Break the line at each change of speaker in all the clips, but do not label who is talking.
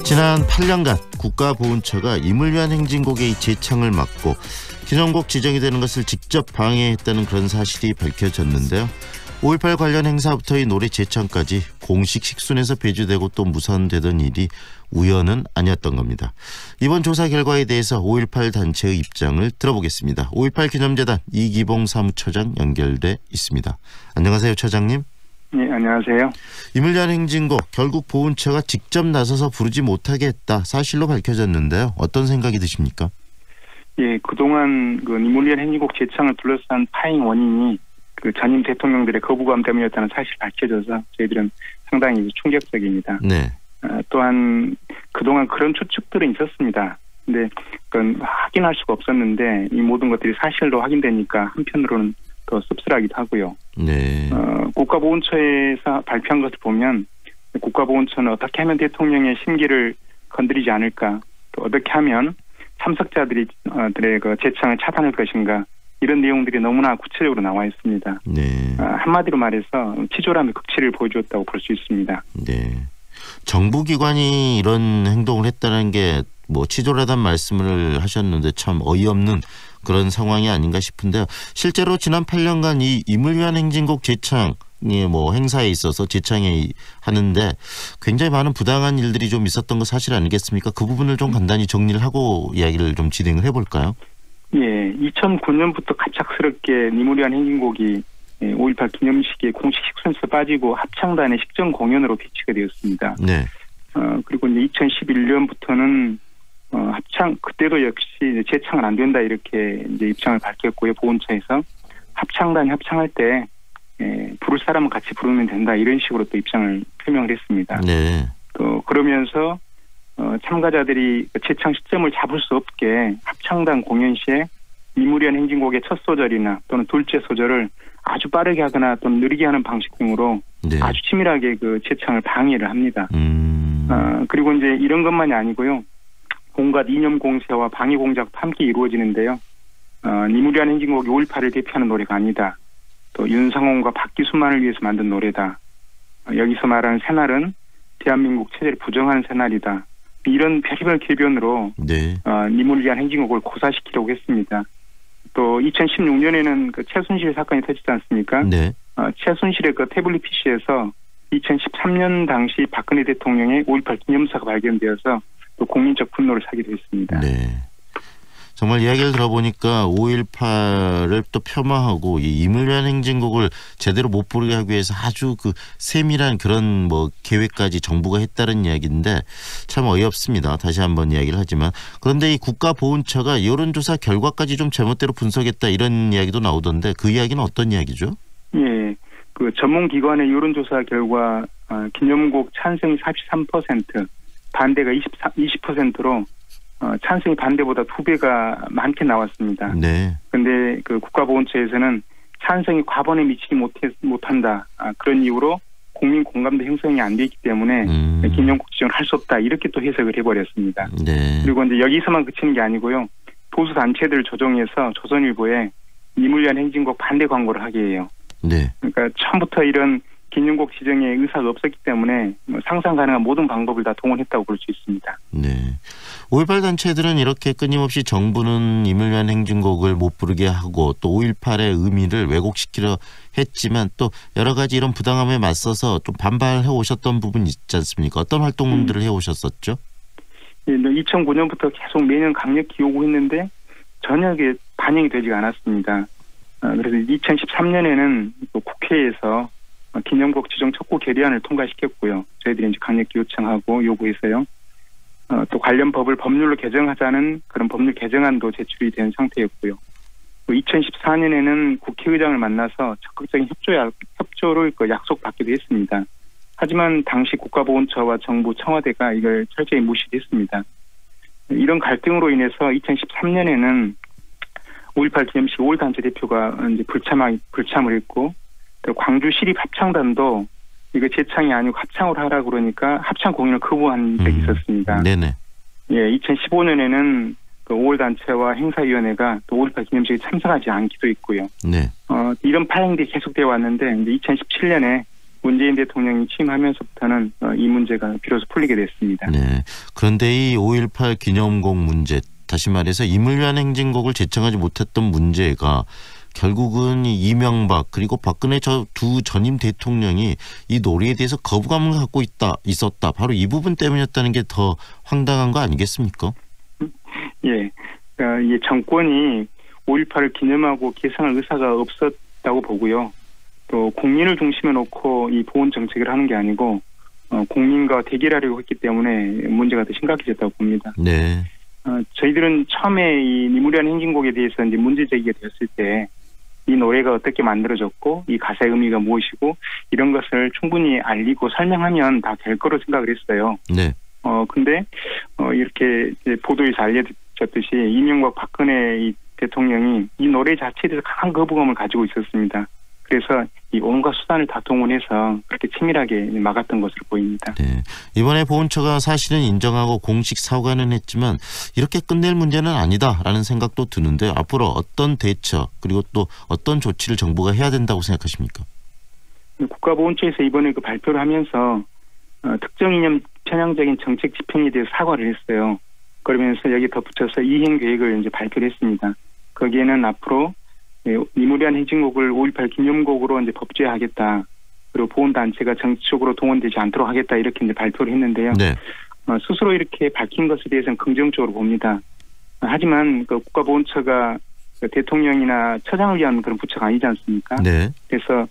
지난 8년간 국가보훈처가 임을 위한 행진곡의 재창을 막고 기념곡 지정이 되는 것을 직접 방해했다는 그런 사실이 밝혀졌는데요. 5.18 관련 행사부터 이 노래 재창까지 공식 식순에서 배주되고 또 무산되던 일이 우연은 아니었던 겁니다. 이번 조사 결과에 대해서 5.18 단체의 입장을 들어보겠습니다. 5.18 기념재단 이기봉 사무처장 연결돼 있습니다. 안녕하세요, 처장님.
네, 안녕하세요.
임을 위한 행진곡 결국 보훈처가 직접 나서서 부르지 못하게 했다, 사실로 밝혀졌는데요. 어떤 생각이 드십니까?
예, 그동안 그 임을 위한 행진곡 재창을 둘러싼 파행 원인이 그 전임 대통령들의 거부감 때문이었다는 사실이 밝혀져서 저희들은 상당히 충격적입니다.
네.
또한 그동안 그런 추측들은 있었습니다. 근데 그건 확인할 수가 없었는데 이 모든 것들이 사실로 확인되니까 한편으로는 더 씁쓸하기도 하고요.
네.
국가보훈처에서 발표한 것을 보면 국가보훈처는 어떻게 하면 대통령의 심기를 건드리지 않을까, 또 어떻게 하면 참석자들의 그 재창을 차단할 것인가, 이런 내용들이 너무나 구체적으로 나와 있습니다.
네.
한마디로 말해서 치졸함의 극치를 보여주었다고 볼 수 있습니다.
네. 정부기관이 이런 행동을 했다는 게 뭐 치졸하다는 말씀을 하셨는데 참 어이없는 그런 상황이 아닌가 싶은데요. 실제로 지난 8년간 이 임을 위한 행진곡 재창이 뭐 행사에 있어서 재창에 하는데 굉장히 많은 부당한 일들이 좀 있었던 거 사실 아니겠습니까? 그 부분을 좀 간단히 정리를 하고 이야기를 좀 진행을 해볼까요?
예, 2009년부터 갑작스럽게 임을 위한 행진곡이 5.18 기념식의 공식 식순에서 빠지고 합창단의 식전 공연으로 배치가 되었습니다.
네.
그리고 이제 2011년부터는 합창, 그때도 역시 재창은 안 된다, 이렇게 이제 입장을 밝혔고요. 보훈처에서 합창단이 합창할 때 부를 사람은 같이 부르면 된다, 이런 식으로 또 입장을 표명을 했습니다.
네.
또 그러면서 참가자들이 재창 시점을 잡을 수 없게 합창단 공연 시에 임을 위한 행진곡의 첫 소절이나 또는 둘째 소절을 아주 빠르게 하거나 또는 느리게 하는 방식 등으로
네.
아주 치밀하게 그 재창을 방해를 합니다. 그리고 이제 이런 것만이 아니고요. 온갖 이념 공세와 방해 공작도 함께 이루어지는데요. 임을 위한 행진곡이 5.18을 대표하는 노래가 아니다, 또 윤상홍과 박기순만을 위해서 만든 노래다, 여기서 말하는 새날은 대한민국 체제를 부정하는 새날이다, 이런 별의별 궤변으로
네.
임을 위한 행진곡을 고사시키려고 했습니다. 또 2016년에는 그 최순실 사건이 터지지 않습니까?
네.
최순실의 그 태블릿 PC에서 2013년 당시 박근혜 대통령의 5.18 기념사가 발견되어서 또 국민적 분노를 사기도 했습니다.
네. 정말 이야기를 들어보니까 5.18을 또 폄하하고 이 임을 위한 행진곡을 제대로 못 부르게 하기 위해서 아주 그 세밀한 그런 뭐 계획까지 정부가 했다는 이야기인데 참 어이없습니다. 다시 한번 이야기를 하지만, 그런데 이 국가보훈처가 여론조사 결과까지 좀 제멋대로 분석했다, 이런 이야기도 나오던데 그 이야기는 어떤 이야기죠?
예, 그 전문기관의 여론조사 결과 기념곡 찬성이 43%, 반대가 20%로 찬성이 반대보다 2배가 많게 나왔습니다.
네.
그런데 그 국가보훈처에서는 찬성이 과반에 미치지 못한다, 그런 이유로 국민 공감도 형성이 안 돼 있기 때문에 기념곡 지정을 할 수 없다, 이렇게 또 해석을 해버렸습니다.
네.
그리고 이제 여기서만 그치는 게 아니고요. 보수 단체들 조정해서 조선일보에 임을 위한 행진곡 반대 광고를 하게 해요.
네.
그러니까 처음부터 이런 기념곡 지정에 의사가 없었기 때문에 상상 가능한 모든 방법을 다 동원했다고 볼 수 있습니다.
네. 5.18 단체들은 이렇게 끊임없이 정부는 임을 위한 행진곡을 못 부르게 하고 또 5.18의 의미를 왜곡시키려 했지만 또 여러 가지 이런 부당함에 맞서서 좀 반발해 오셨던 부분이 있지 않습니까? 어떤 활동들을 해 오셨었죠?
예, 2009년부터 계속 매년 강력히 요구했는데 전혀 반영이 되지가 않았습니다. 그래서 2013년에는 또 국회에서 기념곡 지정 촉구 결의안을 통과시켰고요. 저희들이 이제 강력히 요청하고 요구해서요. 또 관련 법을 법률로 개정하자는 그런 법률 개정안도 제출이 된 상태였고요. 2014년에는 국회의장을 만나서 적극적인 협조를 약속받기도 했습니다. 하지만 당시 국가보훈처와 정부 청와대가 이걸 철저히 무시했습니다. 이런 갈등으로 인해서 2013년에는 5.18 기념식 5월 단체 대표가 이제 불참을 했고, 광주 시립 합창단도 이거 재창이 아니고 합창으로 하라고 그러니까 합창 공연을 거부한 적이 있었습니다.
네네.
예, 2015년에는 그 5월 단체와 행사위원회가 또 5.18 기념식에 참석하지 않기도 했고요.
네.
이런 파행들이 계속되어 왔는데 이제 2017년에 문재인 대통령이 취임하면서부터는 이 문제가 비로소 풀리게 됐습니다.
네. 그런데 이 5.18 기념곡 문제, 다시 말해서 임을 위한 행진곡을 제청하지 못했던 문제가 결국은 이명박 그리고 박근혜 두 전임 대통령이 이 놀이에 대해서 거부감을 갖고 있었다. 바로 이 부분 때문이었다는 게 더 황당한 거 아니겠습니까?
예, 이 정권이 5.18을 기념하고 개성할 의사가 없었다고 보고요. 또 국민을 중심에 놓고 이 보훈 정책을 하는 게 아니고 국민과 대결하려고 했기 때문에 문제가 더 심각해졌다고 봅니다.
네.
저희들은 처음에 이 니무리한 행진곡에 대해서 이제 문제 제기가 되었을 때 이 노래가 어떻게 만들어졌고 이 가사의 의미가 무엇이고 이런 것을 충분히 알리고 설명하면 다 될 거로 생각을 했어요.
네.
근데 이렇게 이제 보도에서 알려졌듯이 이명박 박근혜 이 대통령이 이 노래 자체에 대해서 강한 거부감을 가지고 있었습니다. 그래서 이 온갖 수단을 다 동원해서 그렇게 치밀하게 막았던 것으로 보입니다.
네. 이번에 보훈처가 사실은 인정하고 공식 사과는 했지만 이렇게 끝낼 문제는 아니다라는 생각도 드는데 앞으로 어떤 대처 그리고 또 어떤 조치를 정부가 해야 된다고 생각하십니까?
국가보훈처에서 이번에 그 발표를 하면서 특정 이념 편향적인 정책 집행에 대해서 사과를 했어요. 그러면서 여기 덧붙여서 이행 계획을 이제 발표를 했습니다. 거기에는 앞으로 니무리한 행진곡을 5.18 기념곡으로 이제 법제화하겠다. 그리고 보훈단체가 정치적으로 동원되지 않도록 하겠다. 이렇게 이제 발표를 했는데요.
네.
스스로 이렇게 밝힌 것에 대해서는 긍정적으로 봅니다. 하지만 그 국가보훈처가 대통령이나 처장을 위한 그런 부처가 아니지 않습니까?
네.
그래서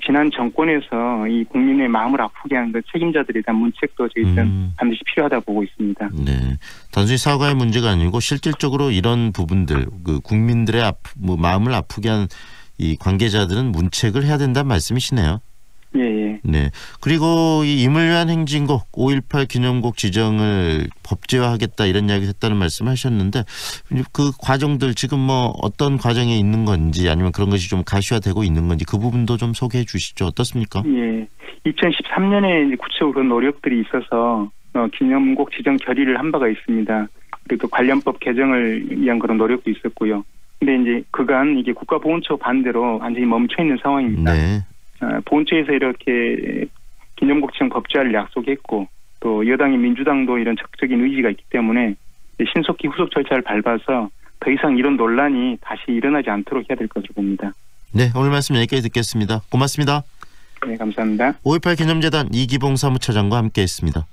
지난 정권에서 이 국민의 마음을 아프게 한 그 책임자들에 대한 문책도 저희들은 반드시 필요하다고 보고 있습니다.
네. 단순히 사과의 문제가 아니고 실질적으로 이런 부분들, 그 국민들의 마음을 아프게 한 이 관계자들은 문책을 해야 된다는 말씀이시네요.
예.
네. 그리고 이 임을 위한 행진곡 5.18 기념곡 지정을 법제화하겠다 이런 이야기 했다는 말씀하셨는데 그 과정들 지금 뭐 어떤 과정에 있는 건지 아니면 그런 것이 좀 가시화되고 있는 건지 그 부분도 좀 소개해 주시죠. 어떻습니까?
예. 2013년에 구체적으로 그런 노력들이 있어서 기념곡 지정 결의를 한 바가 있습니다. 그리고 관련법 개정을 위한 그런 노력도 있었고요. 근데 이제 그간 이게 국가보훈처 반대로 완전히 멈춰 있는 상황입니다.
네.
보훈처에서 이렇게 기념곡 지정 법제화를 약속했고 또 여당인 민주당도 이런 적극적인 의지가 있기 때문에 신속히 후속 절차를 밟아서 더 이상 이런 논란이 다시 일어나지 않도록 해야 될 것으로 봅니다.
네, 오늘 말씀 여기까지 듣겠습니다. 고맙습니다.
네, 감사합니다.
5.18 기념재단 이기봉 사무처장과 함께했습니다.